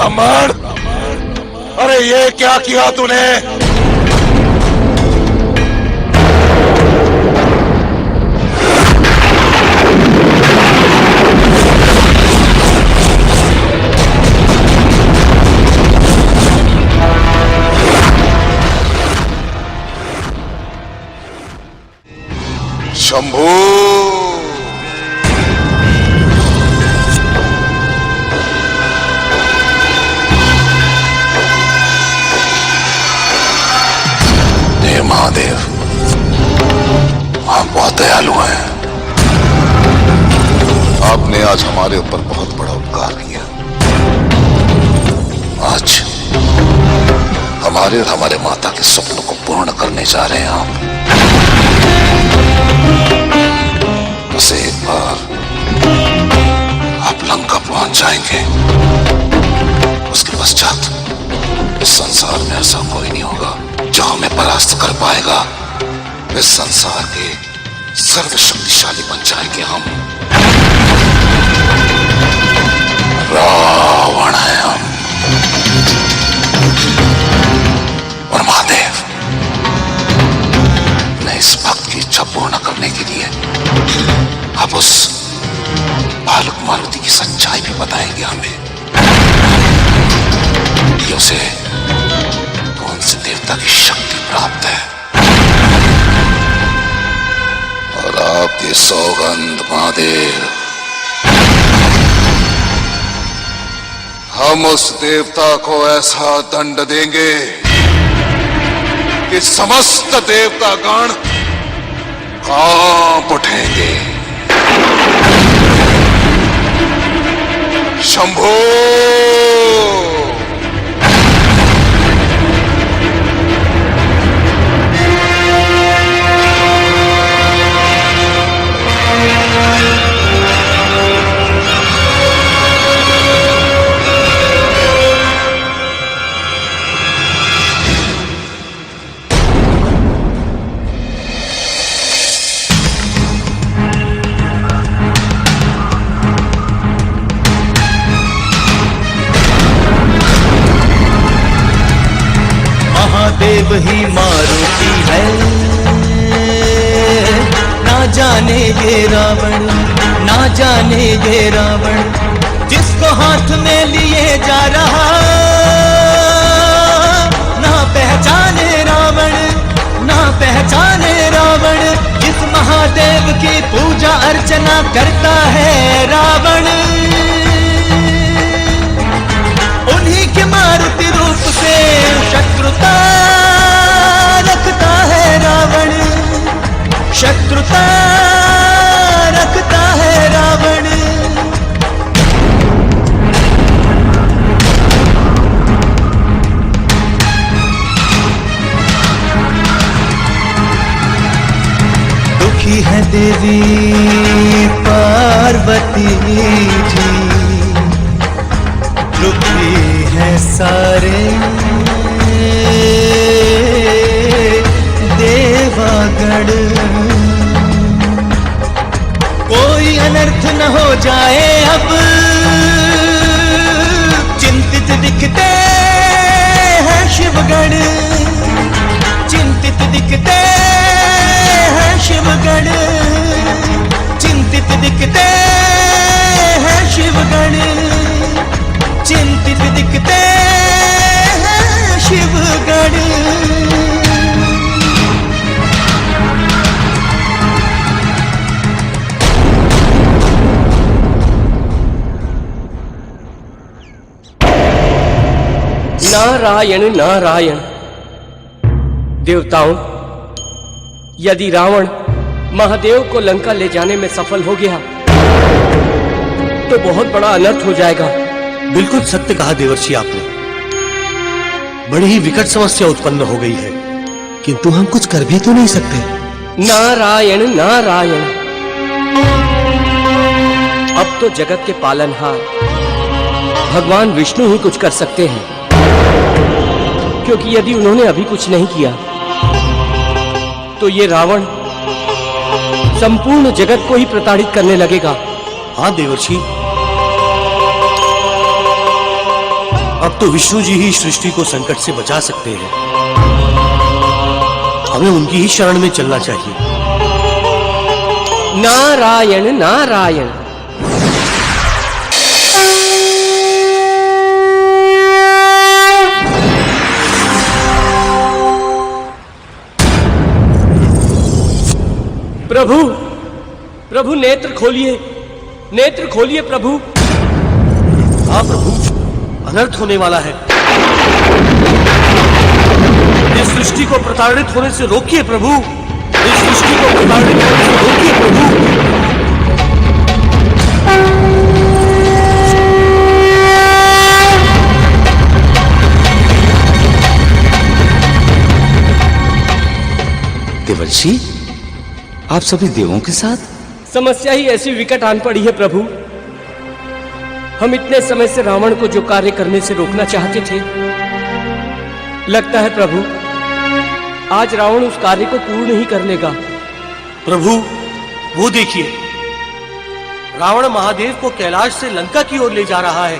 ब्राह्मण, अरे ये क्या किया तूने? शंभू, महादेव, आप बहुत दयालु हैं। आपने आज हमारे ऊपर बहुत बड़ा उपकार किया। आज हमारे और हमारे माता के सपनों को पूर्ण करने जा रहे हैं आप। बस एक बार आप लंका पहुंच जाएंगे, उसके पश्चात इस संसार में ऐसा कोई नहीं होगा जो हमें परास्त कर पाएगा। इस संसार के सर्वशक्तिशाली बन जाएंगे हम। रावण है हम। और महादेव ने इस भक्त की इच्छा पूर्ण करने के लिए अब उस बालक मारुति की सच्चाई भी बताएंगे हमें कि उसे कौन से देवता की शक्ति प्राप्त है। और आपकी सौगंध महादेव, हम उस देवता को ऐसा दंड देंगे कि समस्त देवता गण कांप उठेंगे। शंभो, महादेव ही मारुति है, ना जाने ये रावण, ना जाने ये रावण, जिसको हाथ में लिए जा रहा, ना पहचाने रावण, ना पहचाने रावण, जिस महादेव की पूजा अर्चना करता है रावण, उन्हीं के मारुति रूप से शत्रुता रखता है रावण, शत्रुता रखता है रावण। दुखी है देवी पार्वती जी, दुखी है सारे देवागण, कोई अनर्थ न हो जाए अब, चिंतित दिखते हैं शिवगण, चिंतित दिखते हैं शिवगण, चिंतित दिखते हैं शिवगण, चिंतित दिखते हैं शिवगण। नारायण नारायण। देवताओं, यदि रावण महादेव को लंका ले जाने में सफल हो गया तो बहुत बड़ा अनर्थ हो जाएगा। बिल्कुल सत्य कहा देवर्षि आपने। बड़ी ही विकट समस्या उत्पन्न हो गई है, किंतु हम कुछ कर भी तो नहीं सकते। नारायण नारायण। अब तो जगत के पालनहार भगवान विष्णु ही कुछ कर सकते हैं, क्योंकि यदि उन्होंने अभी कुछ नहीं किया तो ये रावण संपूर्ण जगत को ही प्रताड़ित करने लगेगा। हाँ देवर्षि, अब तो विष्णु जी ही सृष्टि को संकट से बचा सकते हैं। हमें उनकी ही शरण में चलना चाहिए। नारायण नारायण। प्रभु, प्रभु नेत्र खोलिए, नेत्र खोलिए प्रभु। हाँ प्रभु, अनर्थ होने वाला है। इस सृष्टि को प्रताड़ित होने से रोकिए प्रभु। इस सृष्टि को प्रताड़ित होने से रोकिए प्रभु। देवर्षि, आप सभी देवों के साथ? समस्या ही ऐसी विकट आन पड़ी है प्रभु। हम इतने समय से रावण को जो कार्य करने से रोकना चाहते थे, लगता है प्रभु आज रावण उस कार्य को पूर्ण ही कर लेगा। प्रभु वो देखिए, रावण महादेव को कैलाश से लंका की ओर ले जा रहा है।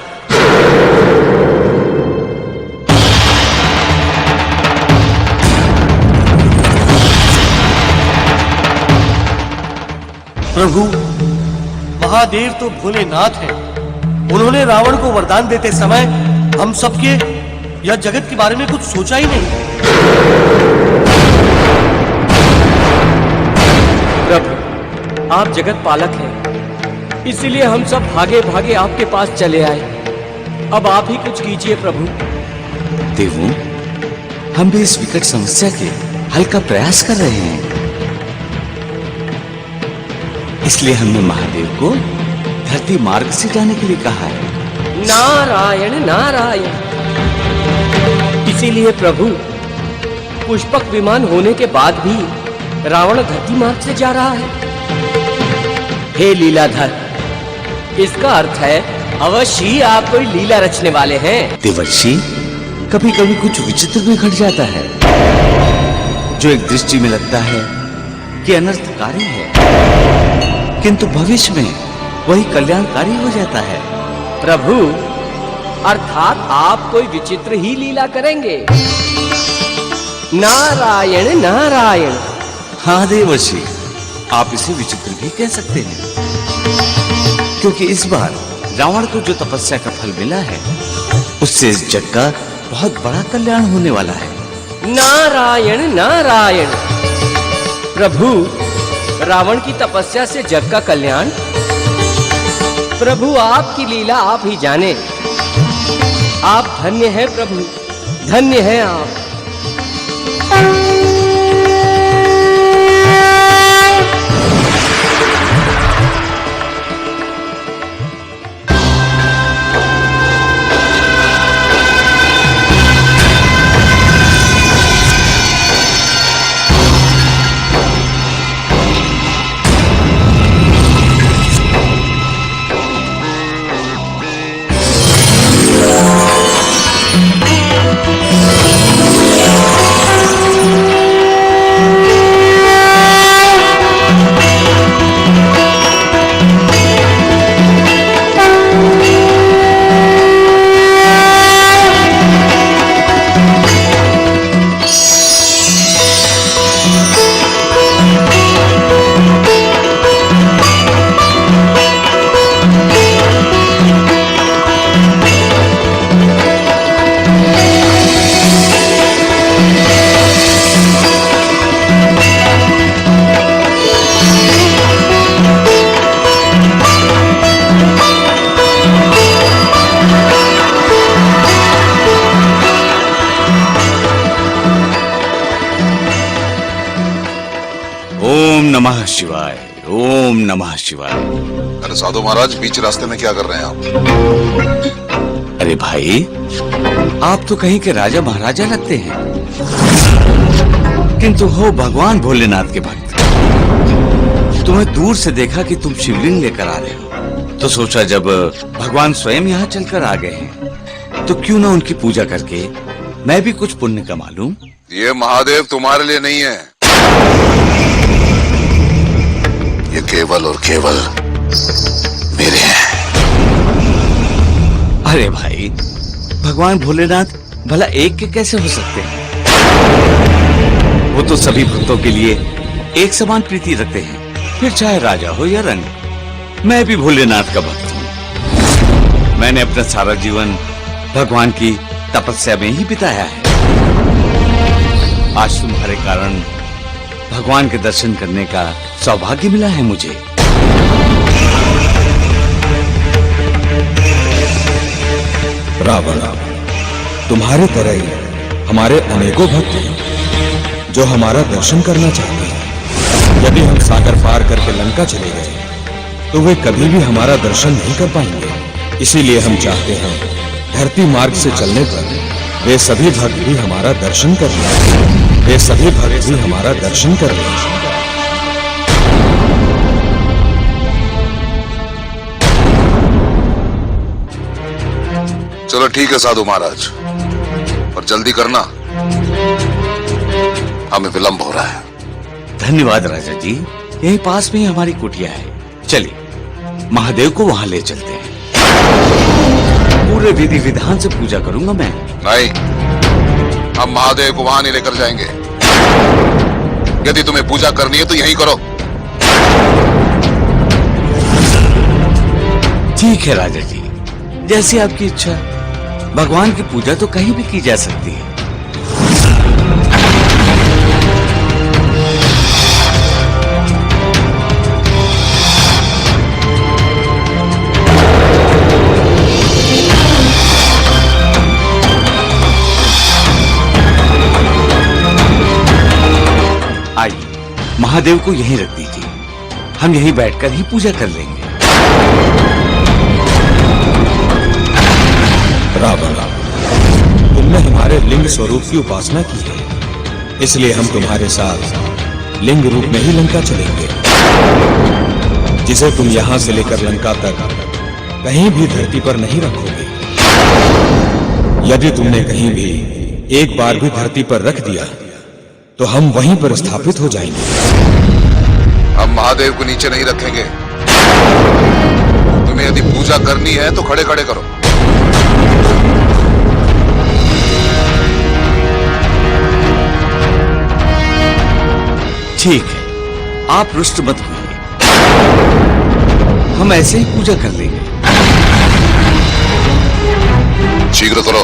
प्रभु, महादेव तो भोलेनाथ हैं। उन्होंने रावण को वरदान देते समय हम सबके या जगत के बारे में कुछ सोचा ही नहीं। प्रभु, आप जगत पालक हैं, इसीलिए हम सब भागे भागे आपके पास चले आए। अब आप ही कुछ कीजिए प्रभु। देवों, हम भी इस विकट समस्या के हल का प्रयास कर रहे हैं। इसलिए हमने महादेव को धरती मार्ग से जाने के लिए कहा है। नारायण नारायण। इसीलिए प्रभु, पुष्पक विमान होने के बाद भी रावण धरती मार्ग से जा रहा है। हे लीलाधर, इसका अर्थ है अवश्य ही आप कोई लीला रचने वाले हैं। देवर्षि, कभी कभी कुछ विचित्र भी घट जाता है, जो एक दृष्टि में लगता है कि अनर्थकारी है, किंतु भविष्य में वही कल्याणकारी हो जाता है। प्रभु, अर्थात आप कोई विचित्र ही लीला करेंगे। नारायण नारायण। हाँ देवर्षि, आप इसे विचित्र भी कह सकते हैं, क्योंकि इस बार रावण को जो तपस्या का फल मिला है, उससे इस जग का बहुत बड़ा कल्याण होने वाला है। नारायण नारायण। प्रभु, रावण की तपस्या से जग का कल्याण? प्रभु, आपकी लीला आप ही जाने। आप धन्य हैं प्रभु, धन्य हैं आप। नमः शिवाय, ओम नमः शिवाय। अरे साधु महाराज, बीच रास्ते में क्या कर रहे हैं आप? अरे भाई, आप तो कहीं के राजा महाराजा लगते हैं, किंतु हो भगवान भोलेनाथ के भक्त। तुम्हें दूर से देखा कि तुम शिवलिंग लेकर आ रहे हो, तो सोचा जब भगवान स्वयं यहाँ चलकर आ गए हैं, तो क्यों ना उनकी पूजा करके मैं भी कुछ पुण्य कमा लूं। ये महादेव तुम्हारे लिए नहीं है, ये केवल और केवल मेरे हैं। अरे भाई, भगवान भोलेनाथ भला एक के कैसे हो सकते हैं? वो तो सभी भक्तों के लिए एक समान प्रीति रखते हैं, फिर चाहे राजा हो या रंग। मैं भी भोलेनाथ का भक्त हूँ। मैंने अपना सारा जीवन भगवान की तपस्या में ही बिताया है। आज तुम्हारे कारण भगवान के दर्शन करने का सौभाग्य मिला है मुझे। रावण, तुम्हारे तरह ही हमारे अनेकों भक्त हैं जो हमारा दर्शन करना चाहते हैं। यदि हम सागर पार करके लंका चले गए तो वे कभी भी हमारा दर्शन नहीं कर पाएंगे। इसीलिए हम चाहते हैं धरती मार्ग से चलने पर वे सभी भक्त भी हमारा दर्शन कर लें। वे सभी भक्त भी हमारा दर्शन कर लें। चलो ठीक है साधु महाराज, पर जल्दी करना, हमें विलंब हो रहा है। धन्यवाद राजा जी, यहीं पास में ही हमारी कुटिया है। चलिए महादेव को वहां ले चलते हैं। पूरे विधि विधान से पूजा करूंगा मैं। नहीं, हम महादेव को वहां नहीं लेकर जाएंगे। यदि तुम्हें पूजा करनी है तो यहीं करो। ठीक है राजा जी, जैसी आपकी इच्छा। भगवान की पूजा तो कहीं भी की जा सकती है। आइए, महादेव को यहीं रख दीजिए, हम यहीं बैठकर ही पूजा कर लेंगे। रावण, तुमने हमारे लिंग स्वरूप की उपासना की है, इसलिए हम तुम्हारे साथ लिंग रूप में ही लंका चलेंगे, जिसे तुम यहां से लेकर लंका तक कहीं भी धरती पर नहीं रखोगे। यदि तुमने कहीं भी एक बार भी धरती पर रख दिया तो हम वहीं पर स्थापित हो जाएंगे। हम महादेव को नीचे नहीं रखेंगे। तुम्हें यदि पूजा करनी है तो खड़े खड़े करो। ठीक है, आप रुष्ट मत होइए, हम ऐसे ही पूजा कर लेंगे। शीघ्र करो।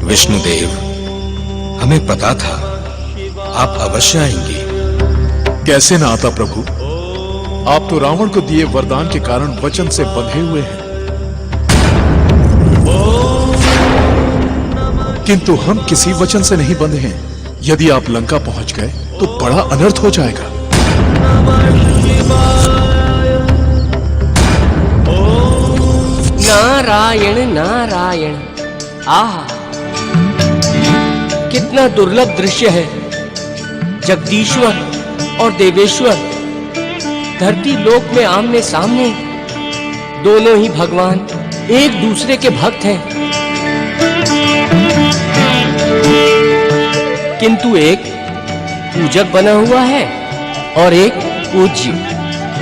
विष्णुदेव, हमें पता था आप अवश्य आएंगे। कैसे ना आता प्रभु, आप तो रावण को दिए वरदान के कारण वचन से बंधे हुए हैं, किंतु हम किसी वचन से नहीं बंधे हैं। यदि आप लंका पहुंच गए तो बड़ा अनर्थ हो जाएगा। नारायण नारायण, आहा कितना दुर्लभ दृश्य है। जगदीश्वर और देवेश्वर धरती लोक में आमने सामने, दोनों ही भगवान एक दूसरे के भक्त हैं, किंतु एक पूजक बना हुआ है और एक पूज्य।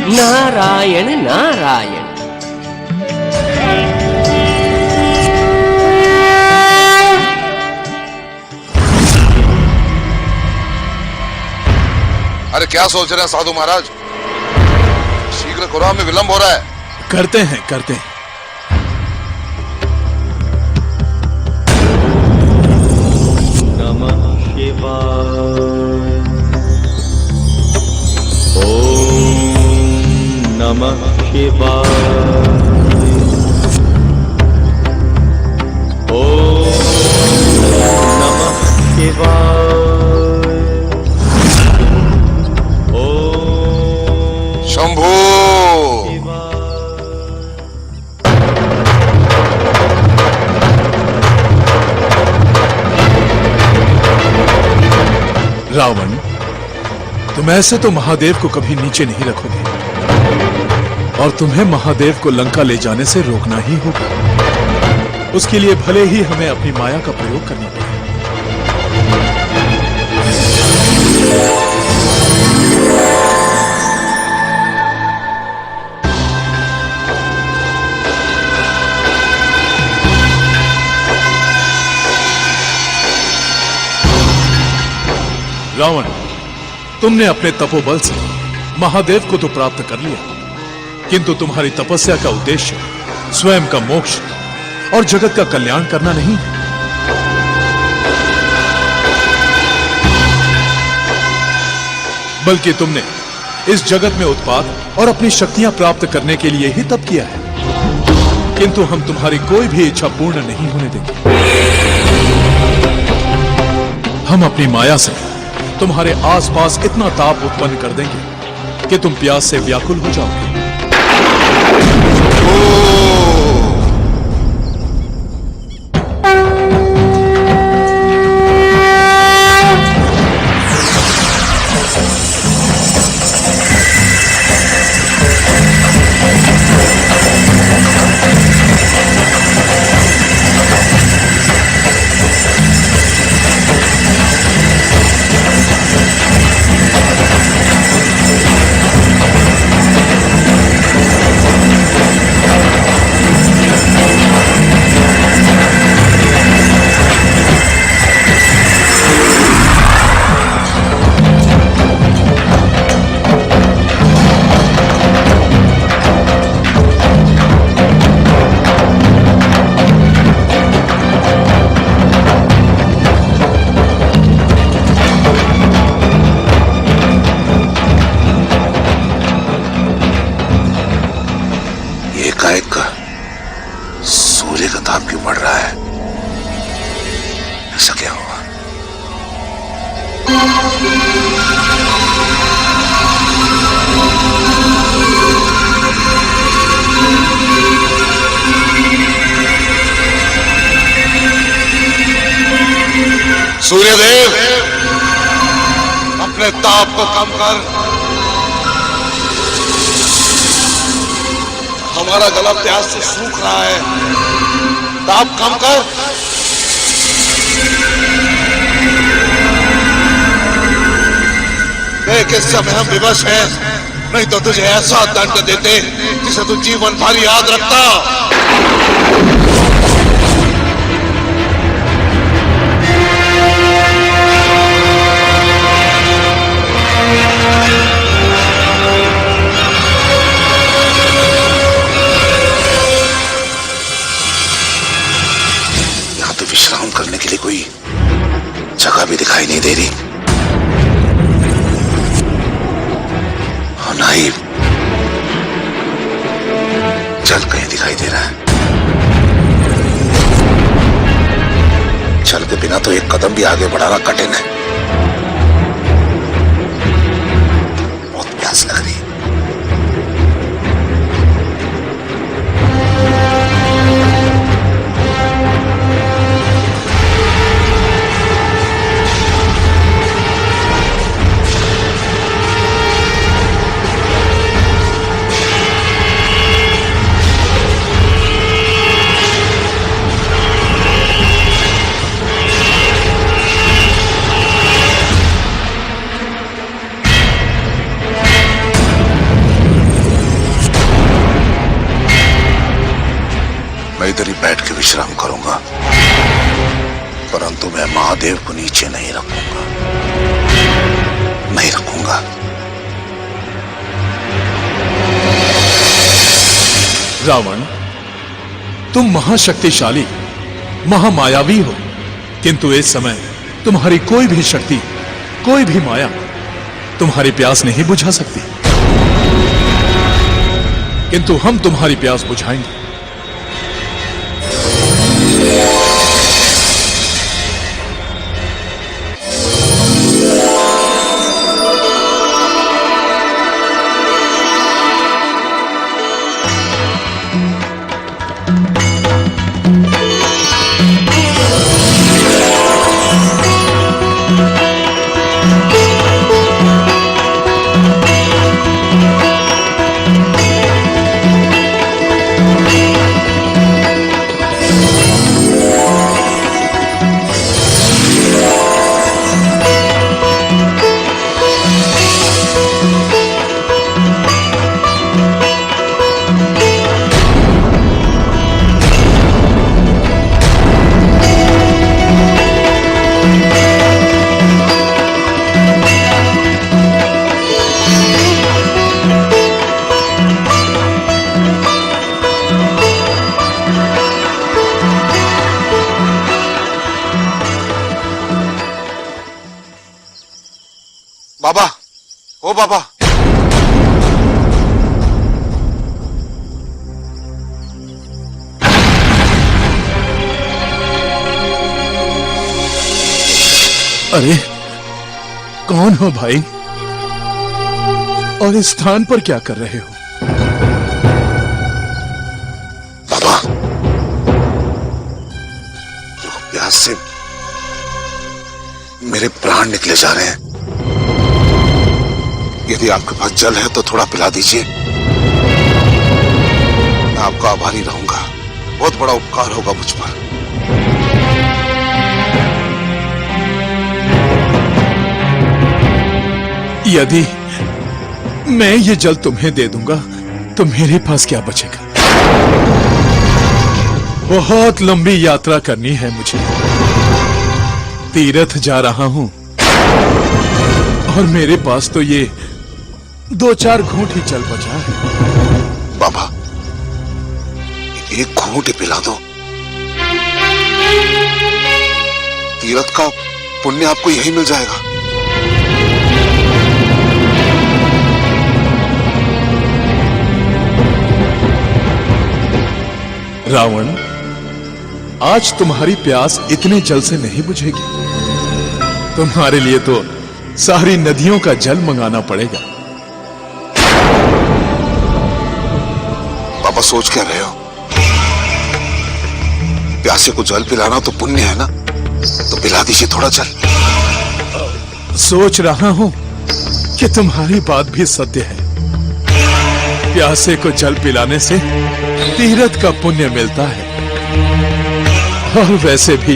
नारायण नारायण। अरे क्या सोच रहे हैं साधु महाराज? मथुरा में विलंब हो रहा है। करते हैं। नमः शिवाय। ओम नमः शिवाय। ओम नमः शिवाय। ओम शंभू रावण, तुम ऐसे तो महादेव को कभी नीचे नहीं रखोगे और तुम्हें महादेव को लंका ले जाने से रोकना ही होगा। उसके लिए भले ही हमें अपनी माया का प्रयोग करना पड़े। रावण, तुमने अपने तपोबल से महादेव को तो प्राप्त कर लिया, किंतु तुम्हारी तपस्या का उद्देश्य स्वयं का मोक्ष और जगत का कल्याण करना नहीं है। बल्कि तुमने इस जगत में उत्पाद और अपनी शक्तियां प्राप्त करने के लिए ही तप किया है, किंतु हम तुम्हारी कोई भी इच्छा पूर्ण नहीं होने देंगे। हम अपनी माया से तुम्हारे आसपास इतना ताप उत्पन्न कर देंगे कि तुम प्यास से व्याकुल हो जाओगे। सूर्य का ताप क्यों बढ़ रहा है? ऐसा क्या हुआ? सूर्यदेव, अपने ताप को कम कर। हमारा गला प्यास से सूख रहा है, ताप कम कर। देख, इस समय हम विवश हैं, नहीं तो तुझे ऐसा दंड देते जिसे तू जीवन भर याद रखता। विश्राम करने के लिए कोई जगह भी दिखाई नहीं दे रही, और ना ही जल कहीं दिखाई दे रहा है। जल के बिना तो एक कदम भी आगे बढ़ाना कठिन है। बहुत प्यास लग रही है। मैं इधर ही बैठ के विश्राम करूंगा, परंतु मैं महादेव को नीचे नहीं रखूंगा, नहीं रखूंगा। रावण, तुम महाशक्तिशाली, महामायावी हो, किंतु इस समय तुम्हारी कोई भी शक्ति, कोई भी माया तुम्हारी प्यास नहीं बुझा सकती। किंतु हम तुम्हारी प्यास बुझाएंगे। बाबा, ओ बाबा, अरे कौन हो भाई, और इस स्थान पर क्या कर रहे हो? बाबा, प्यास से मेरे प्राण निकले जा रहे हैं। यदि आपके पास जल है तो थोड़ा पिला दीजिए। मैं आपका आभारी रहूंगा। बहुत बड़ा उपकार होगा मुझ पर। यदि मैं ये जल तुम्हें दे दूंगा तो मेरे पास क्या बचेगा? बहुत लंबी यात्रा करनी है मुझे। तीर्थ जा रहा हूं और मेरे पास तो ये 2-4 घूंट ही जल बचा है। बाबा, एक घूंट ही पिला दो। तीर्थ का पुण्य आपको यही मिल जाएगा। रावण, आज तुम्हारी प्यास इतने जल से नहीं बुझेगी। तुम्हारे लिए तो सारी नदियों का जल मंगाना पड़ेगा। बाबा, सोच क्या रहे हो? प्यासे को जल पिलाना तो पुण्य है ना, तो पिला दीजिए थोड़ा जल। सोच रहा हूं कि तुम्हारी बात भी सत्य है। प्यासे को जल पिलाने से तीर्थ का पुण्य मिलता है। और वैसे भी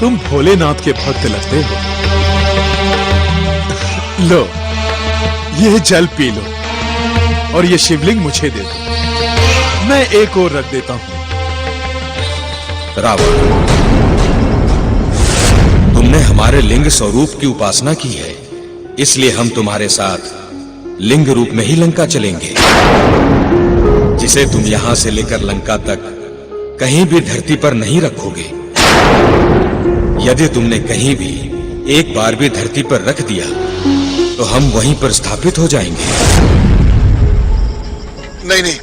तुम भोलेनाथ के भक्त लगते हो। लो, ये जल पी लो और ये शिवलिंग मुझे दे दो। मैं एक और रख देता हूं। रावण, तुमने हमारे लिंग स्वरूप की उपासना की है, इसलिए हम तुम्हारे साथ लिंग रूप में ही लंका चलेंगे, जिसे तुम यहां से लेकर लंका तक कहीं भी धरती पर नहीं रखोगे। यदि तुमने कहीं भी एक बार भी धरती पर रख दिया तो हम वहीं पर स्थापित हो जाएंगे। नहीं नहीं,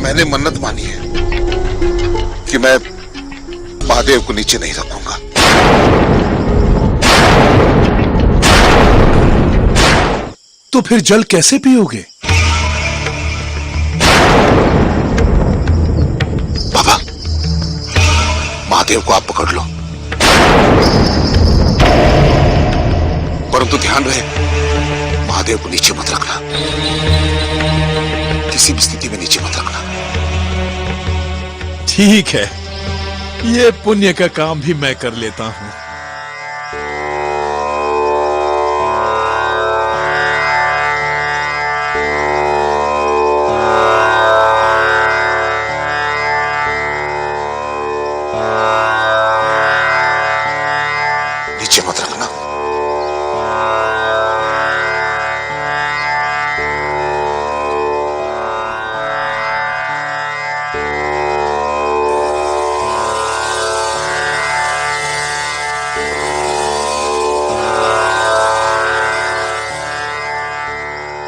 मैंने मन्नत मानी है कि मैं महादेव को नीचे नहीं रखूंगा। तो फिर जल कैसे पियोगे? बाबा, महादेव को आप पकड़ लो, परंतु ध्यान रहे महादेव को नीचे मत रखना। किसी भी स्थिति में नीचे मत रखना। ठीक है, ये पुण्य का काम भी मैं कर लेता हूं। नीचे मत रखना।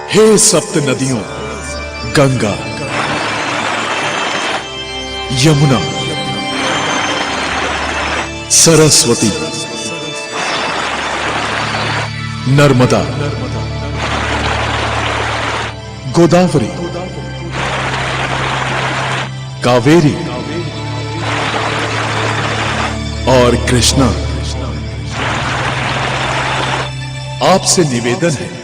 हे सप्त नदियों, गंगा, यमुना, सरस्वती, नर्मदा, गोदावरी, कावेरी और कृष्णा, आपसे निवेदन है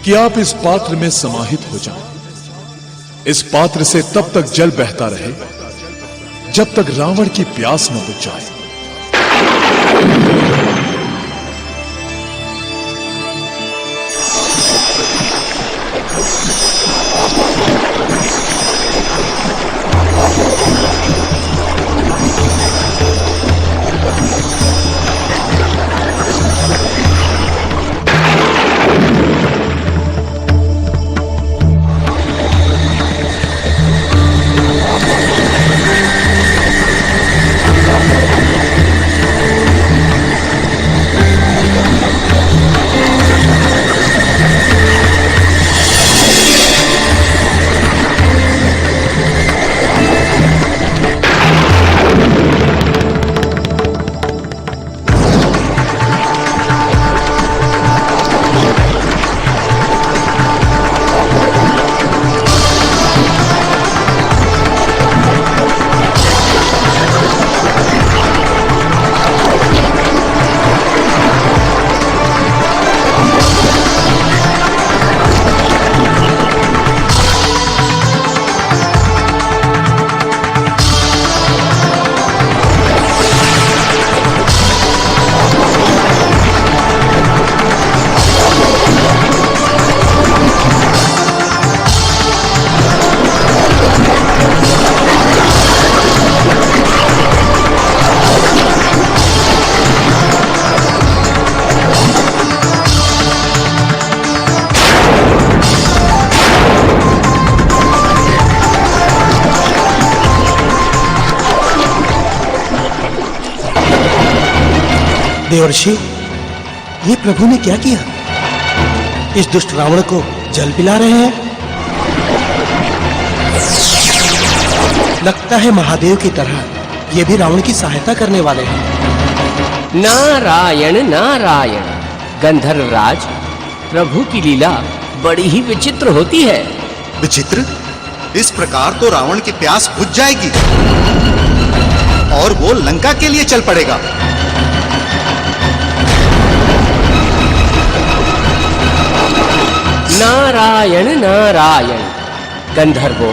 कि आप इस पात्र में समाहित हो जाएं। इस पात्र से तब तक जल बहता रहे जब तक रावण की प्यास न बुझ जाए। देवर्षि, ये प्रभु ने क्या किया? इस दुष्ट रावण को जल पिला रहे हैं। लगता है महादेव की तरह ये भी रावण की सहायता करने वाले हैं। नारायण नारायण। गंधर्वराज, प्रभु की लीला बड़ी ही विचित्र होती है। विचित्र? इस प्रकार तो रावण की प्यास बुझ जाएगी और वो लंका के लिए चल पड़ेगा। नारायण नारायण। गंधर्वों,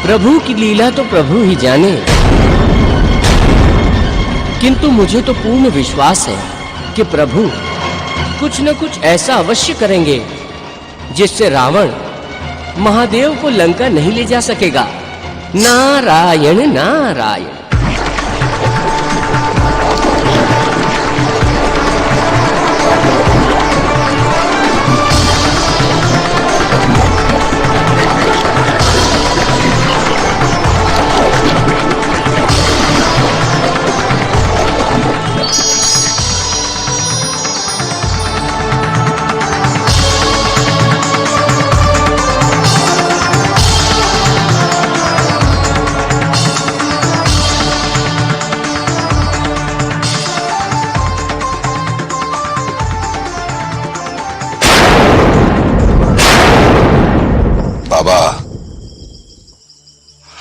प्रभु की लीला तो प्रभु ही जाने, किंतु मुझे तो पूर्ण विश्वास है कि प्रभु कुछ न कुछ ऐसा अवश्य करेंगे जिससे रावण महादेव को लंका नहीं ले जा सकेगा। नारायण नारायण।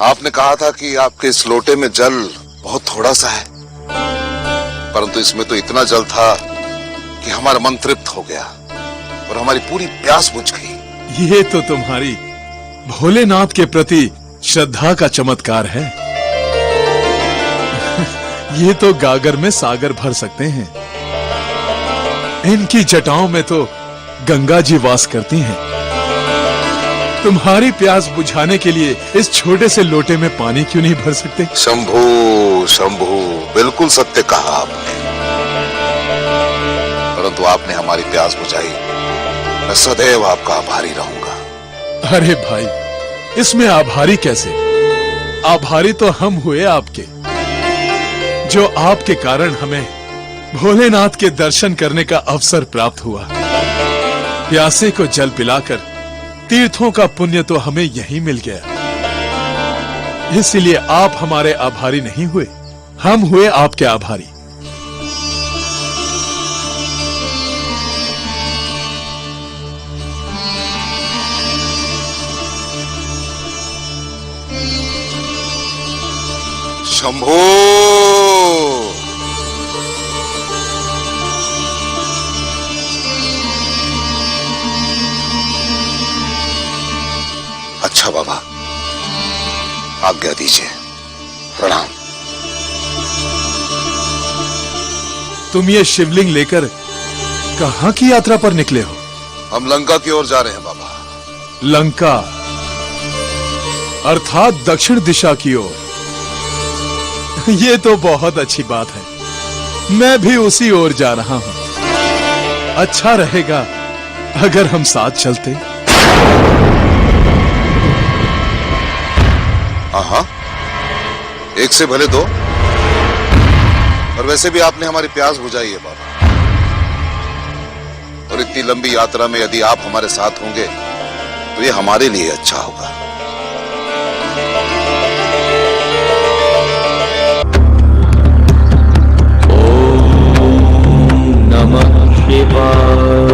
आपने कहा था कि आपके इस लोटे में जल बहुत थोड़ा सा है, परंतु इसमें तो इतना जल था कि हमारा मन तृप्त हो गया और हमारी पूरी प्यास बुझ गई। ये तो तुम्हारी भोलेनाथ के प्रति श्रद्धा का चमत्कार है। ये तो गागर में सागर भर सकते हैं। इनकी जटाओं में तो गंगा जी वास करती हैं। तुम्हारी प्यास बुझाने के लिए इस छोटे से लोटे में पानी क्यों नहीं भर सकते? शंभू शंभू, बिल्कुल सत्य कहा आपने, परंतु आपने हमारी प्यास बुझाई। मैं सदैव आपका आभारी रहूंगा। अरे भाई, इसमें आभारी कैसे? आभारी तो हम हुए आपके, जो आपके कारण हमें भोलेनाथ के दर्शन करने का अवसर प्राप्त हुआ। प्यासे को जल पिलाकर तीर्थों का पुण्य तो हमें यहीं मिल गया। इसलिए आप हमारे आभारी नहीं हुए, हम हुए आपके आभारी। शंभो। अच्छा बाबा, आज्ञा दीजिए। प्रणाम। तुम ये शिवलिंग लेकर कहां की यात्रा पर निकले हो? हम लंका की ओर जा रहे हैं बाबा। लंका अर्थात दक्षिण दिशा की ओर। ये तो बहुत अच्छी बात है। मैं भी उसी ओर जा रहा हूं। अच्छा रहेगा अगर हम साथ चलते। हाँ, एक से भले दो। और वैसे भी आपने हमारी प्यास बुझाई है बाबा। और इतनी लंबी यात्रा में यदि आप हमारे साथ होंगे तो ये हमारे लिए अच्छा होगा। नमः शिवाय।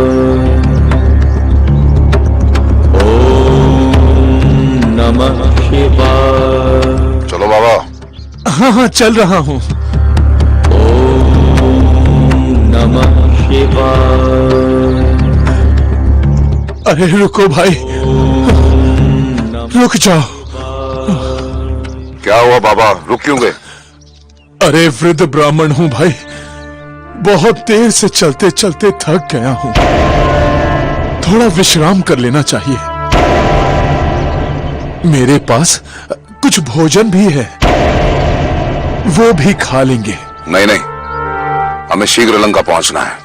ओम नमः शिवाय। चलो बाबा। हाँ हाँ, चल रहा हूं। नमः शिवाय। अरे रुको भाई, रुक जाओ। क्या हुआ बाबा, रुक क्यों गए? अरे वृद्ध ब्राह्मण हूं भाई, बहुत देर से चलते चलते थक गया हूं। थोड़ा विश्राम कर लेना चाहिए। मेरे पास कुछ भोजन भी है, वो भी खा लेंगे। नहीं नहीं, हमें शीघ्र लंका पहुंचना है।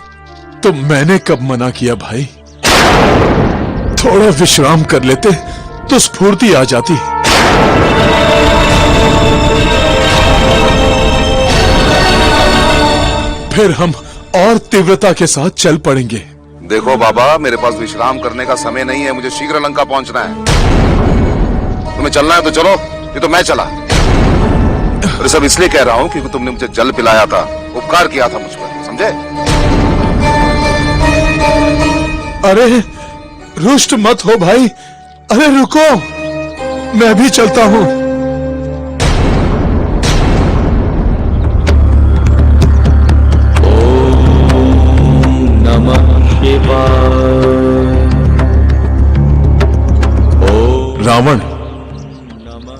तो मैंने कब मना किया भाई? थोड़ा विश्राम कर लेते तो स्फूर्ति आ जाती। फिर हम और तीव्रता के साथ चल पड़ेंगे। देखो बाबा, मेरे पास विश्राम करने का समय नहीं है। मुझे शीघ्र लंका पहुंचना है। तुम्हें चलना है तो चलो, ये तो मैं चला। और सब इसलिए कह रहा हूं क्योंकि तुमने मुझे जल पिलाया था, उपकार किया था मुझ पर, समझे? अरे रुष्ट मत हो भाई। अरे रुको, मैं भी चलता हूं। ओम नमः शिवाय। रावण,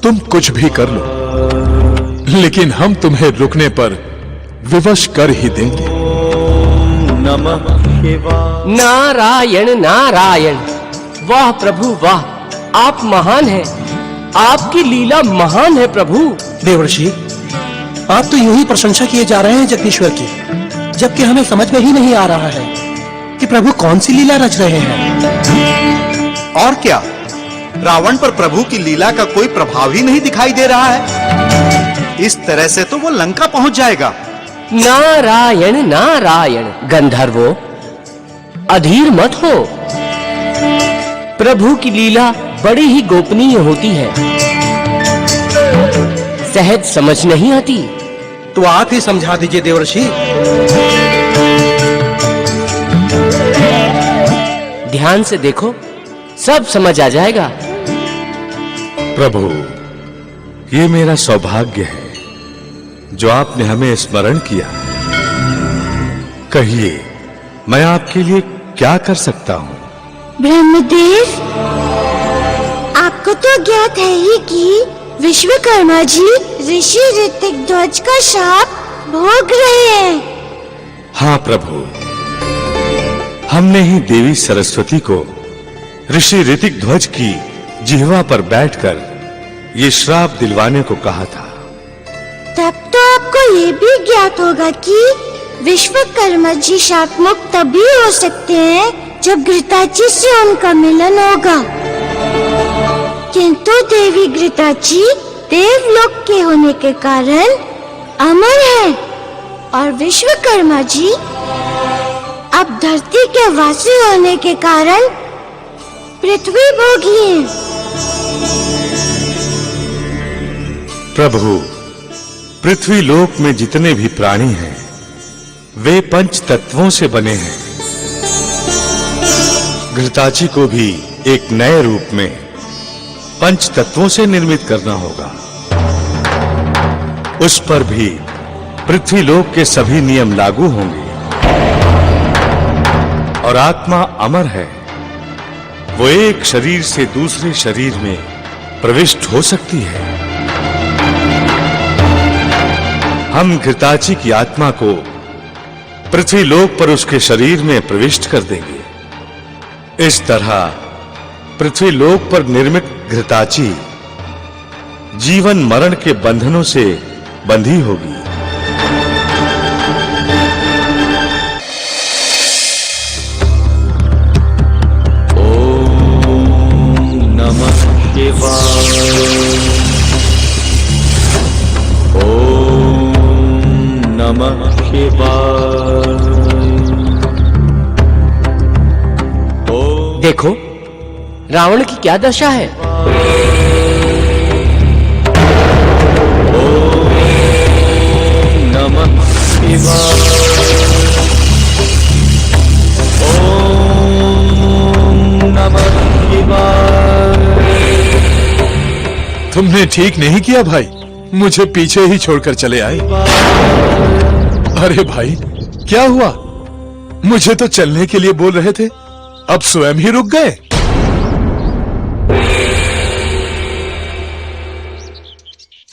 तुम कुछ भी कर लो, लेकिन हम तुम्हें रुकने पर विवश कर ही देंगे। नमः शिवाय। नारायण नारायण। वाह प्रभु वाह, आप महान हैं। आपकी लीला महान है प्रभु। देवर्षि, आप तो यूं ही प्रशंसा किए जा रहे हैं जगदीश्वर की, जबकि हमें समझ में ही नहीं आ रहा है कि प्रभु कौन सी लीला रच रहे हैं। और क्या, रावण पर प्रभु की लीला का कोई प्रभाव ही नहीं दिखाई दे रहा है। इस तरह से तो वो लंका पहुंच जाएगा। नारायण नारायण। गंधर्वो, अधीर मत हो। प्रभु की लीला बड़ी ही गोपनीय होती है, सहज समझ नहीं आती। तो आप ही समझा दीजिए देवर्षि। ध्यान से देखो, सब समझ आ जाएगा। प्रभु, ये मेरा सौभाग्य है जो आपने हमें स्मरण किया। कहिए, मैं आपके लिए क्या कर सकता हूँ? ब्रह्मदेव, आपको तो ज्ञात है ही कि विश्वकर्मा जी ऋषि ऋतिक ध्वज का शाप भोग रहे हैं। हाँ प्रभु, हमने ही देवी सरस्वती को ऋषि ऋतिक ध्वज की जिह्वा पर बैठकर ये श्राप दिलवाने को कहा था। तब तो आपको ये भी ज्ञात होगा कि विश्वकर्मा जी शाप मुक्त तभी हो सकते हैं जब घृताची से उनका मिलन होगा। किंतु देवी घृताची देवलोक के होने के कारण अमर है और विश्वकर्मा जी अब धरती के वासी होने के कारण पृथ्वी भोगी है। प्रभु, पृथ्वी लोक में जितने भी प्राणी हैं वे पंच तत्वों से बने हैं। घृताची को भी एक नए रूप में पंच तत्वों से निर्मित करना होगा। उस पर भी पृथ्वी लोक के सभी नियम लागू होंगे और आत्मा अमर है, वो एक शरीर से दूसरे शरीर में प्रविष्ट हो सकती है। हम घृताची की आत्मा को पृथ्वी लोक पर उसके शरीर में प्रविष्ट कर देंगे। इस तरह पृथ्वी लोक पर निर्मित घृताची जीवन मरण के बंधनों से बंधी होगी। ओम नमः शिवाय। ओम नमः शिवाय। देखो रावण की क्या दशा है। नमः शिवाय। ओम नमः शिवाय। तुमने ठीक नहीं किया भाई, मुझे पीछे ही छोड़कर चले आए। अरे भाई क्या हुआ? मुझे तो चलने के लिए बोल रहे थे, अब स्वयं ही रुक गए।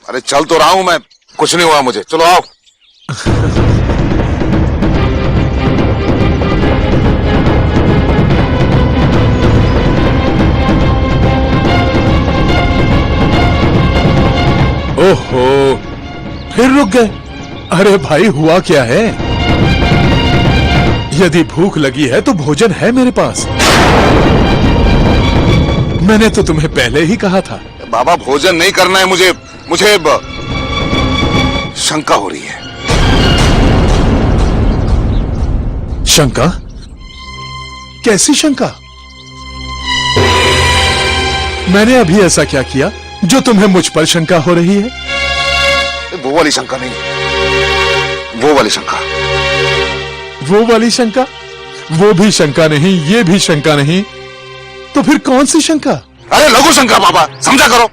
अरे चल तो रहा हूं मैं, कुछ नहीं हुआ मुझे, चलो आओ। ओहो, फिर रुक गए। अरे भाई हुआ क्या है? यदि भूख लगी है तो भोजन है मेरे पास। मैंने तो तुम्हें पहले ही कहा था। बाबा भोजन नहीं करना है मुझे, मुझे शंका हो रही है। शंका? कैसी शंका? मैंने अभी ऐसा क्या किया जो तुम्हें मुझ पर शंका हो रही है? वो वाली शंका नहीं, वो वाली शंका। वो वाली शंका? वो भी शंका नहीं, ये भी शंका नहीं, तो फिर कौन सी शंका? अरे लघु शंका बाबा, समझा करो।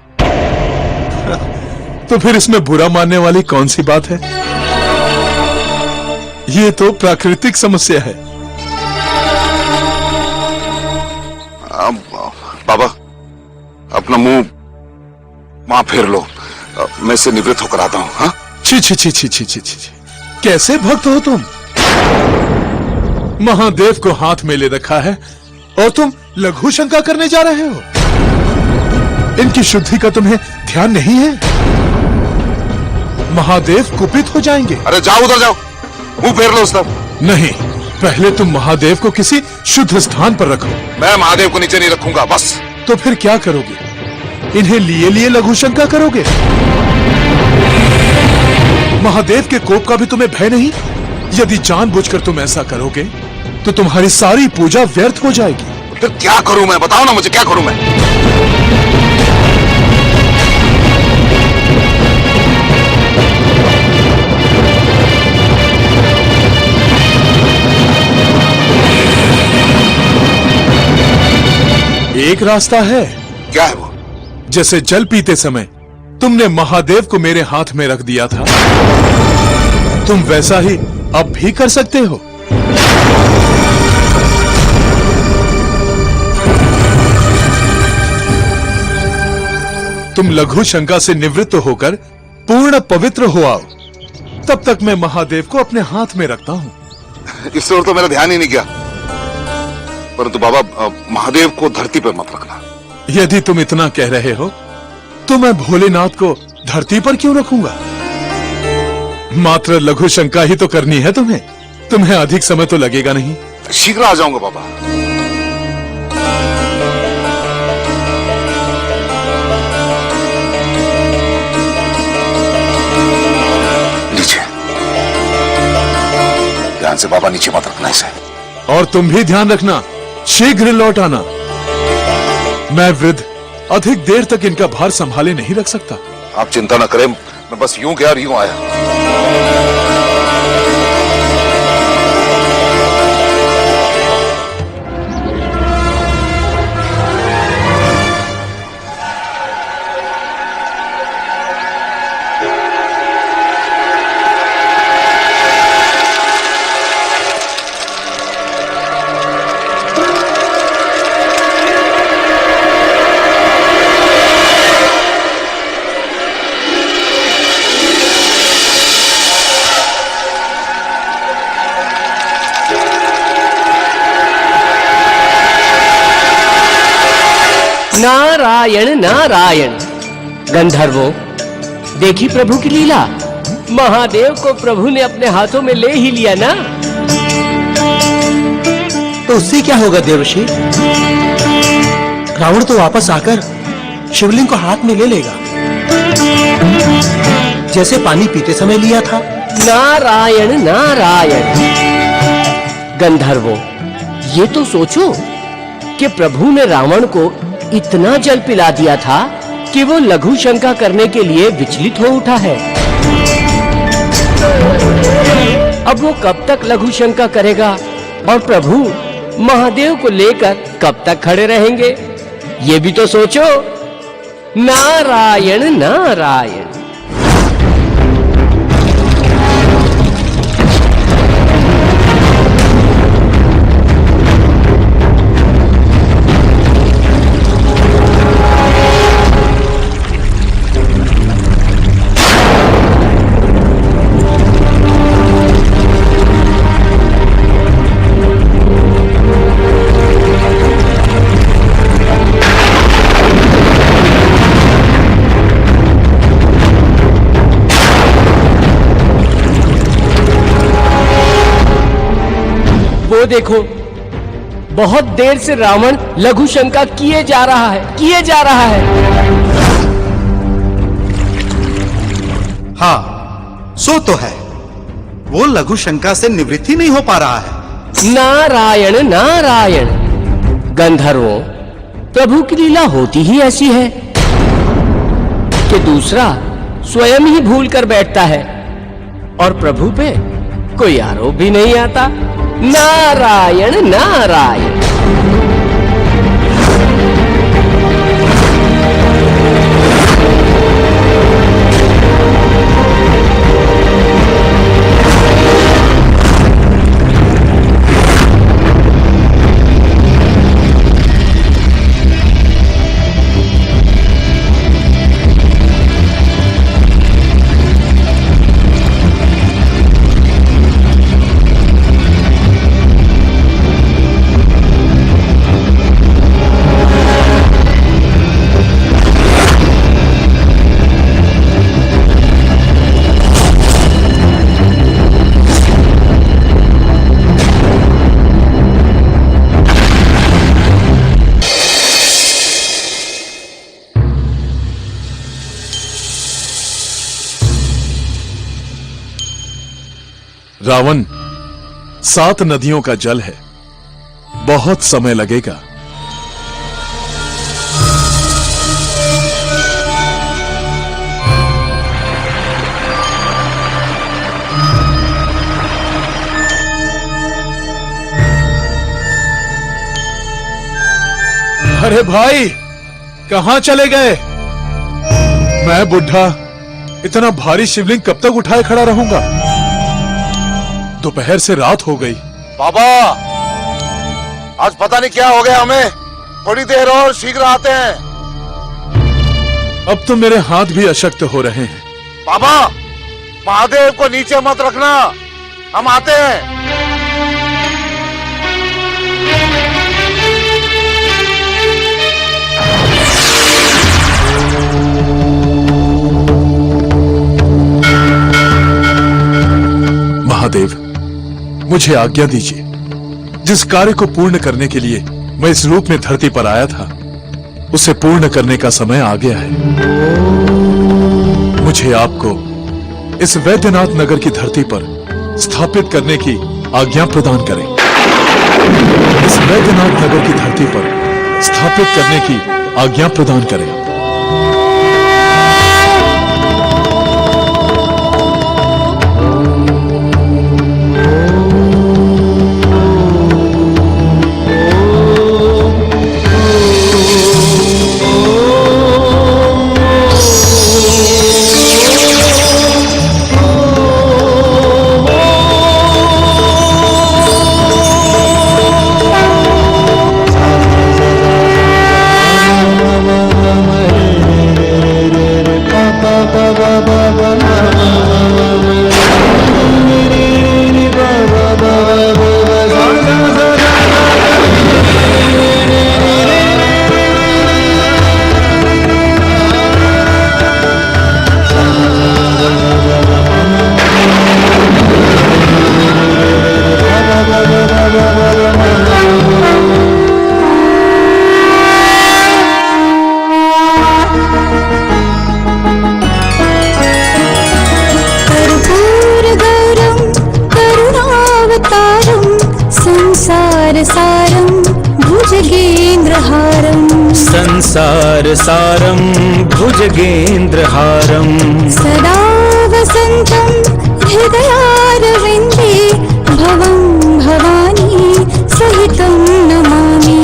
तो फिर इसमें बुरा मानने वाली कौन सी बात है? ये तो प्राकृतिक समस्या है। बाबा अपना मुंह वहां फेर लो, मैं इससे निवृत्त होकर आता हूं। हाँ? छी छी छी छी छी छी छी, कैसे भक्त हो तुम? महादेव को हाथ में ले रखा है और तुम लघु शंका करने जा रहे हो? इनकी शुद्धि का तुम्हें ध्यान नहीं है? महादेव कुपित हो जाएंगे। अरे जाओ उधर जाओ, मुंह फेर लो उस तरफ। नहीं, पहले तुम महादेव को किसी शुद्ध स्थान पर रखो। मैं महादेव को नीचे नहीं रखूंगा, बस। तो फिर क्या करोगे? इन्हें लिए लिए लघु शंका करोगे? महादेव के कोप का भी तुम्हें भय नहीं? यदि जानबूझकर तुम ऐसा करोगे तो तुम्हारी सारी पूजा व्यर्थ हो जाएगी। फिर क्या करूं मैं? बताओ ना मुझे, क्या करूं मैं? एक रास्ता है। क्या है वो? जैसे जल पीते समय तुमने महादेव को मेरे हाथ में रख दिया था, तुम वैसा ही अब भी कर सकते हो। तुम लघु शंका से निवृत्त होकर पूर्ण पवित्र हो आओ, तब तक मैं महादेव को अपने हाथ में रखता हूं। इस ओर तो मेरा ध्यान ही नहीं गया। परंतु बाबा महादेव को धरती पर मत रखना। यदि तुम इतना कह रहे हो तो मैं भोलेनाथ को धरती पर क्यों रखूंगा? मात्र लघु शंका ही तो करनी है तुम्हें। तुम्हें अधिक समय तो लगेगा नहीं। शीघ्र आ जाऊंगा बाबा। नीचे ध्यान से बाबा, नीचे मत रखना इसे। और तुम भी ध्यान रखना, शीघ्र लौट आना। मैं वृद्ध अधिक देर तक इनका भार संभाले नहीं रख सकता। आप चिंता न करें, मैं बस यूं गया और यूं आया। नारायण नारायण। गंधर्वों, देखी प्रभु की लीला। महादेव को प्रभु ने अपने हाथों में ले ही लिया ना। तो उससे क्या होगा देवर्षि? रावण तो वापस आकर शिवलिंग को हाथ में ले लेगा, जैसे पानी पीते समय लिया था। नारायण नारायण। गंधर्वों, ये तो सोचो कि प्रभु ने रावण को इतना जल पिला दिया था कि वो लघु शंका करने के लिए विचलित हो उठा है। अब वो कब तक लघु शंका करेगा और प्रभु महादेव को लेकर कब तक खड़े रहेंगे? ये भी तो सोचो। नारायण नारायण। वो देखो, बहुत देर से रावण लघु शंका किए जा रहा है। हाँ, सो तो है। वो लघु शंका से निवृत्त ही नहीं हो पा रहा है। नारायण नारायण। गंधर्वों, प्रभु की लीला होती ही ऐसी है कि दूसरा स्वयं ही भूल कर बैठता है और प्रभु पे कोई आरोप भी नहीं आता। नारायण नारायण। रावण, 7 नदियों का जल है, बहुत समय लगेगा। अरे भाई, कहां चले गए? मैं बुढ़ा इतना भारी शिवलिंग कब तक उठाए खड़ा रहूंगा? दोपहर से रात हो गई। बाबा, आज पता नहीं क्या हो गया हमें। थोड़ी देर और, शीघ्र आते हैं। अब तो मेरे हाथ भी अशक्त हो रहे हैं। बाबा, महादेव को नीचे मत रखना, हम आते हैं। महादेव, मुझे आज्ञा दीजिए। जिस कार्य को पूर्ण करने के लिए मैं इस रूप में धरती पर आया था, उसे पूर्ण करने का समय आ गया है। मुझे आपको इस वैद्यनाथ नगर की धरती पर स्थापित करने की आज्ञा प्रदान करें। इस वैद्यनाथ नगर की धरती पर स्थापित करने की आज्ञा प्रदान करें। संसारसारं भुजगेन्द्रहारं सदा वसन्तं हृदयारविन्दे भवं भवानी सहितं नमामि।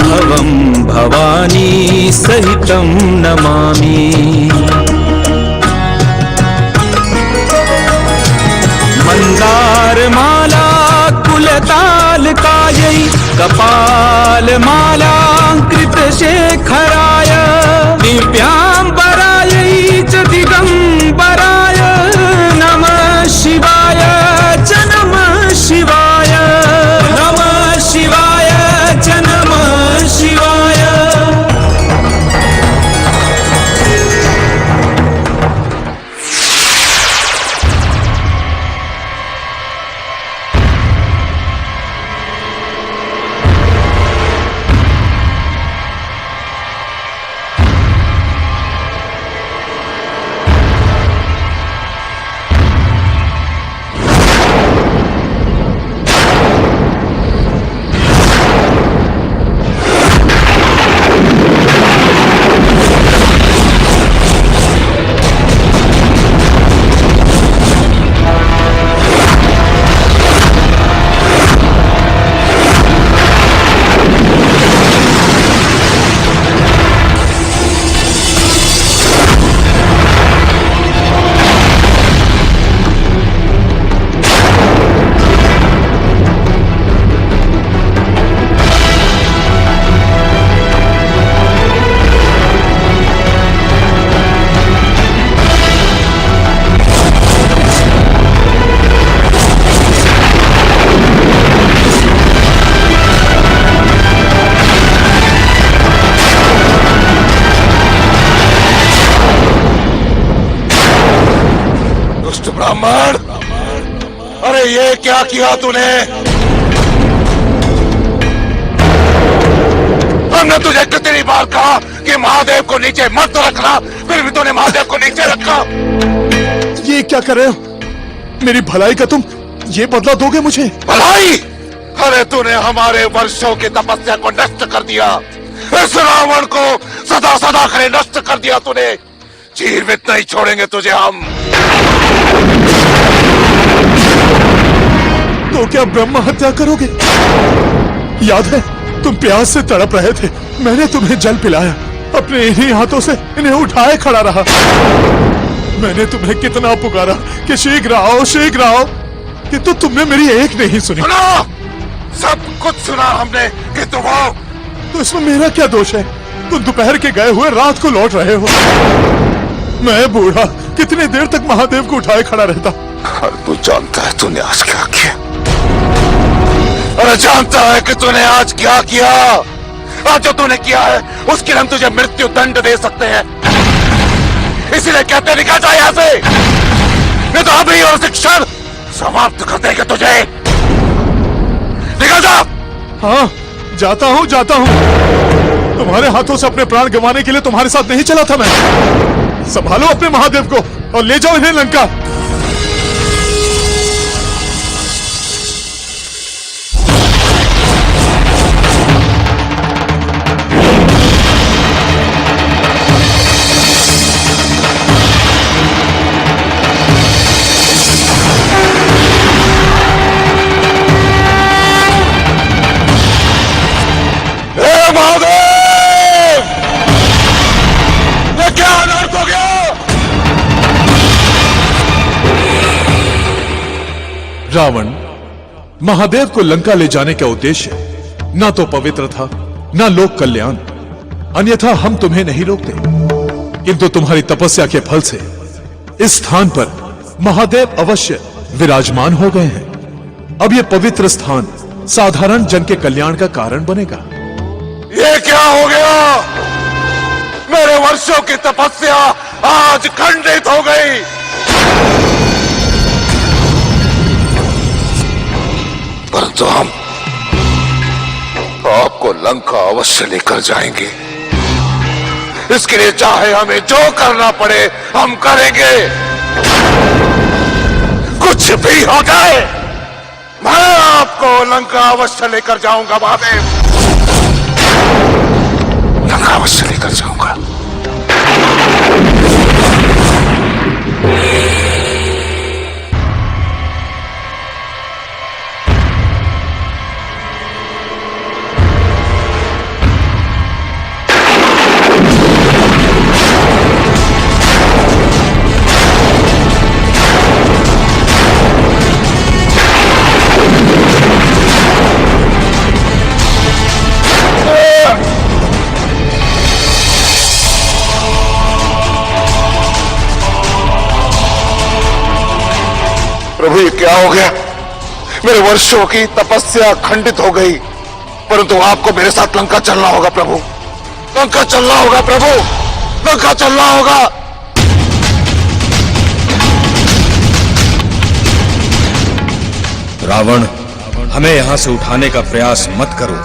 भवं भवानी सहितं नमामि। मन्दारमाला कुलतालकायै कपालमालाङ्कृतशेखराय दिव्याम्बरायै च दिगम्बराय नमः शिवाय च नमः शिवाय नमः शिवाय च नमः शिवाय। ब्राह्मण, अरे ये क्या किया तूने? हमने तुझे कितनी बार कहा कि महादेव को नीचे मत रखना, फिर भी तूने महादेव को नीचे रखा। ये क्या कर रहे हो? मेरी भलाई का तुम ये बदला दोगे मुझे? भलाई? अरे तूने हमारे वर्षों की तपस्या को नष्ट कर दिया। इस रावण को सदा सदा के लिए नष्ट कर दिया तूने। जीवित नहीं छोड़ेंगे तुझे हम। तो क्या ब्रह्म हत्या करोगे? याद है तुम प्यास से तड़प रहे थे, मैंने तुम्हें जल पिलाया, अपने इन्हीं हाथों से इन्हें उठाए खड़ा रहा। मैंने तुम्हें कितना पुकारा कि शीघ्र आओ शीघ्र आओ, किंतु तुमने मेरी एक नहीं सुनी। सुना, सब कुछ सुना हमने कि तुम आओ। तो इसमें मेरा क्या दोष है? तुम दोपहर के गए हुए रात को लौट रहे हो। मैं बूढ़ा कितनी देर तक महादेव को उठाए खड़ा रहता? तू जानता है तूने आज क्या किया? अरे जानता है कि तूने आज क्या किया? आज जो तूने किया है उसके लिए हम तुझे मृत्यु दंड दे सकते हैं। इसीलिए कहते निकल जा यहाँ से, नहीं तो अभी और शिक्षा समाप्त कर देंगे तुझे। निकल जा। हाँ जाता हूँ जाता हूँ। तुम्हारे हाथों से अपने प्राण गंवाने के लिए तुम्हारे साथ नहीं चला था मैं। संभालो अपने महादेव को और ले जाओ इन्हें लंका। रावण, महादेव को लंका ले जाने का उद्देश्य ना तो पवित्र था ना लोक कल्याण, अन्यथा हम तुम्हें नहीं रोकते। किंतु तुम्हारी तपस्या के फल से इस स्थान पर महादेव अवश्य विराजमान हो गए हैं। अब यह पवित्र स्थान साधारण जन के कल्याण का कारण बनेगा। ये क्या हो गया? मेरे वर्षों की तपस्या आज खंडित हो गई। परंतु हम आपको लंका अवश्य लेकर जाएंगे। इसके लिए चाहे हमें जो करना पड़े हम करेंगे। कुछ भी हो जाए मैं आपको लंका अवश्य लेकर जाऊंगा महादेव, लंका अवश्य लेकर जाऊंगा। प्रभु ये क्या हो गया? मेरे वर्षों की तपस्या खंडित हो गई, परंतु आपको मेरे साथ लंका चलना होगा प्रभु, लंका चलना होगा प्रभु, लंका चलना होगा। रावण, हमें यहां से उठाने का प्रयास मत करो,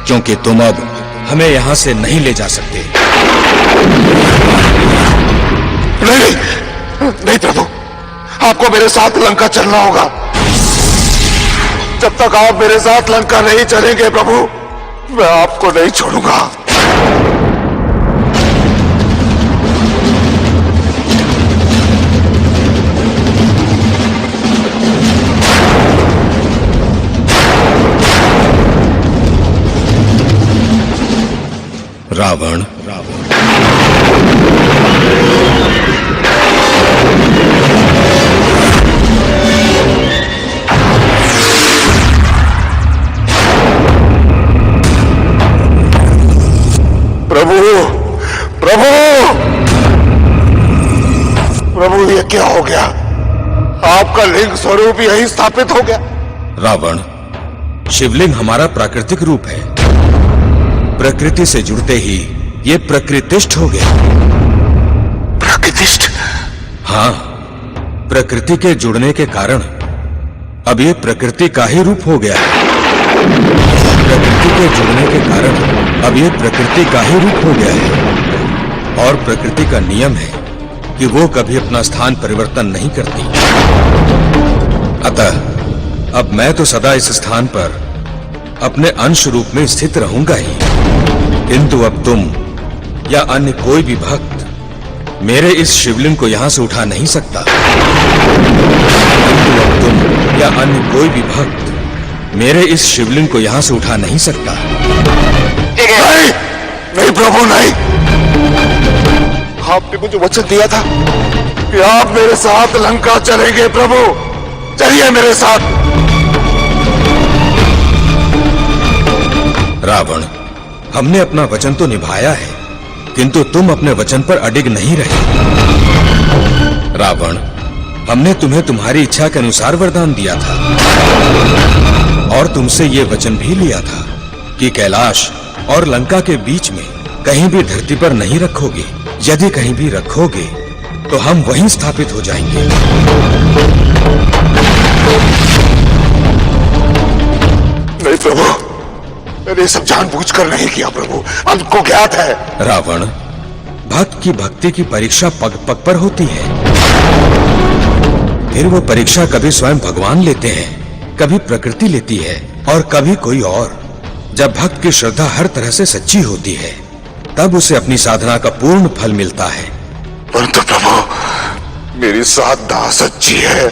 क्योंकि तुम अब हमें यहां से नहीं ले जा सकते। नहीं नहीं प्रभु, आपको मेरे साथ लंका चलना होगा। जब तक आप मेरे साथ लंका नहीं चलेंगे प्रभु, मैं आपको नहीं छोड़ूंगा। रावण, प्रभु प्रभु प्रभु ये क्या हो गया? आपका लिंग स्वरूप यही स्थापित हो गया। रावण, शिवलिंग हमारा प्राकृतिक रूप है। प्रकृति से जुड़ते ही ये प्रकृतिष्ठ हो गया। प्रकृतिष्ठ? हाँ, प्रकृति के जुड़ने के कारण अब ये प्रकृति का ही रूप हो गया है। प्रकृति के जुड़ने के कारण अब ये प्रकृति का ही रूप हो गया है, और प्रकृति का नियम है कि वो कभी अपना स्थान परिवर्तन नहीं करती। अतः अब मैं तो सदा इस स्थान पर अपने अंश रूप में स्थित रहूंगा ही, किंतु अब तुम या अन्य कोई भी भक्त मेरे इस शिवलिंग को यहां से उठा नहीं सकता। किंतु अब तुम या अन्य कोई भी भक्त मेरे इस शिवलिंग को यहां से उठा नहीं सकता। नहीं नहीं प्रभु नहीं, आपने मुझे वचन दिया था कि आप मेरे साथ लंका चलेंगे। प्रभु चलिए मेरे साथ। रावण, हमने अपना वचन तो निभाया है, किंतु तुम अपने वचन पर अडिग नहीं रहे। रावण, हमने तुम्हें तुम्हारी इच्छा के अनुसार वरदान दिया था, और तुमसे ये वचन भी लिया था कि कैलाश और लंका के बीच में कहीं भी धरती पर नहीं रखोगे। यदि कहीं भी रखोगे तो हम वहीं स्थापित हो जाएंगे। नहीं प्रभु, मैंने सब जानबूझकर नहीं किया प्रभु, हमको ज्ञात है। रावण, भक्त की भक्ति की परीक्षा पग पग पर होती है। फिर वो परीक्षा कभी स्वयं भगवान लेते हैं, कभी प्रकृति लेती है, और कभी कोई और। जब भक्त की श्रद्धा हर तरह से सच्ची होती है, तब उसे अपनी साधना का पूर्ण फल मिलता है। परंतु प्रभु, मेरी साधना सच्ची है,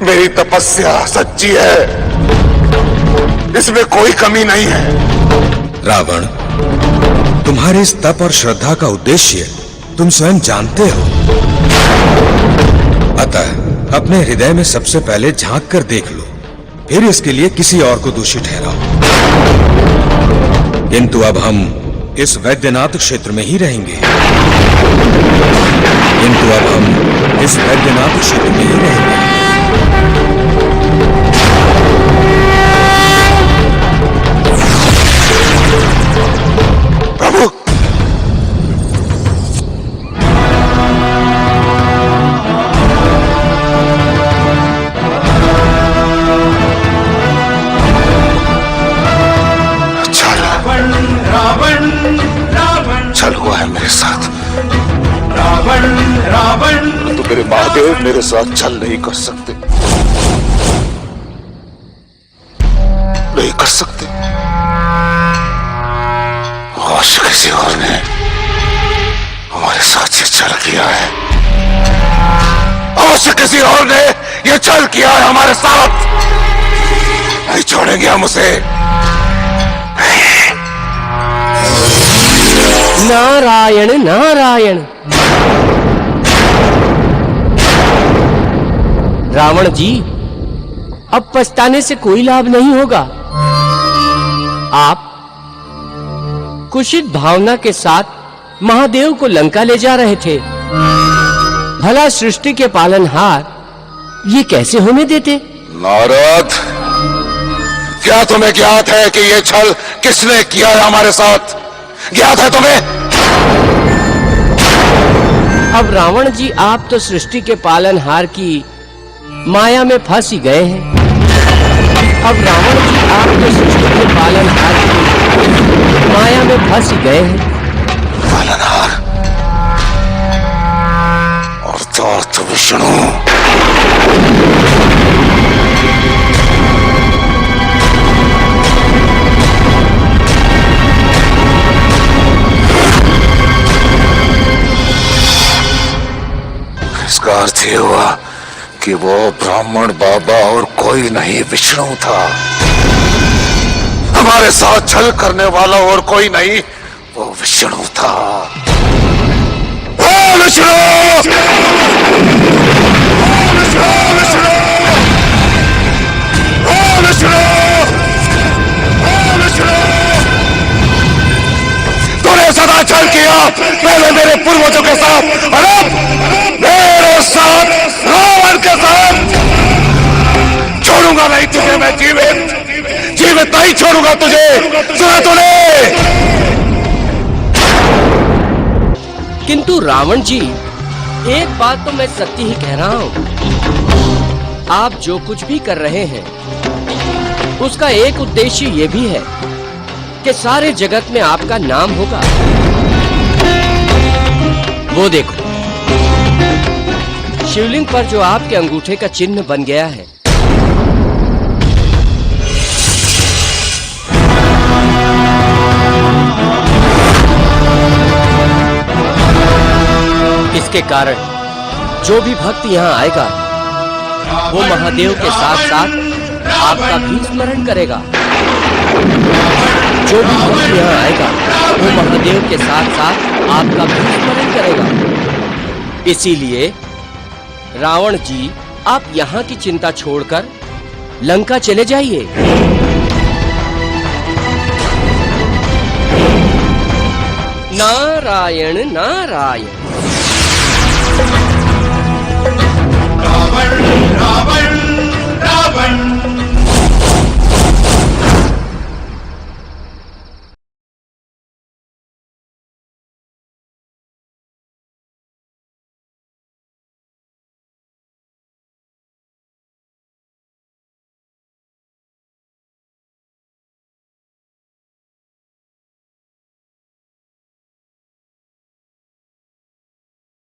मेरी तपस्या सच्ची है, इसमें कोई कमी नहीं है। रावण, तुम्हारे इस तप और श्रद्धा का उद्देश्य तुम स्वयं जानते हो। अतः अपने हृदय में सबसे पहले झांक कर देख लो, फिर इसके लिए किसी और को दोषी ठहराओ। किंतु अब हम इस वैद्यनाथ क्षेत्र में ही रहेंगे। प्रभु, चल हुआ है मेरे साथ। तो मेरे महादेव मेरे साथ छल नहीं कर सकते, नहीं कर सकते। आज किसी और ने हमारे साथ ये छल किया है, आज किसी और ने ये छल किया है हमारे साथ। नहीं छोड़ेंगे हम उसे। नारायण नारायण। रावण जी, अब पछताने से कोई लाभ नहीं होगा। आप कुशित भावना के साथ महादेव को लंका ले जा रहे थे। भला सृष्टि के पालनहार ये कैसे होने देते? नारद, क्या तुम्हें ज्ञात है कि ये छल किसने किया है हमारे साथ? ज्ञात है तुम्हें? अब रावण जी, आप तो सृष्टि के पालनहार की माया में फंस ही गए हैं। अब रावण जी, आप तो सृष्टि के पालनहार की माया में फंस ही गए हैं। पालनहार और तो विष्णु। इसका अर्थ ये हुआ कि वो ब्राह्मण बाबा और कोई नहीं विष्णु था। हमारे साथ छल करने वाला और कोई नहीं, वो विष्णु था। ओ विष्णु! तूने सदा छल किया, पहले मेरे पूर्वजों के साथ और अब मेरे साथ, रावण के साथ। छोड़ूंगा नहीं तुझे मैं, जीवित नहीं छोड़ूंगा तुझे। सुना तूने? किंतु रावण जी, एक बात तो मैं सत्य ही कह रहा हूं। आप जो कुछ भी कर रहे हैं उसका एक उद्देश्य ये भी है कि सारे जगत में आपका नाम होगा। वो देखो, शिवलिंग पर जो आपके अंगूठे का चिन्ह बन गया है, इसके कारण जो भी भक्त यहाँ आएगा वो महादेव के साथ साथ आपका भी स्मरण करेगा। जो भी भक्त यहाँ आएगा वो महादेव के साथ साथ आपका भी स्मरण करेगा। इसीलिए रावण जी, आप यहाँ की चिंता छोड़कर लंका चले जाइए। नारायण नारायण।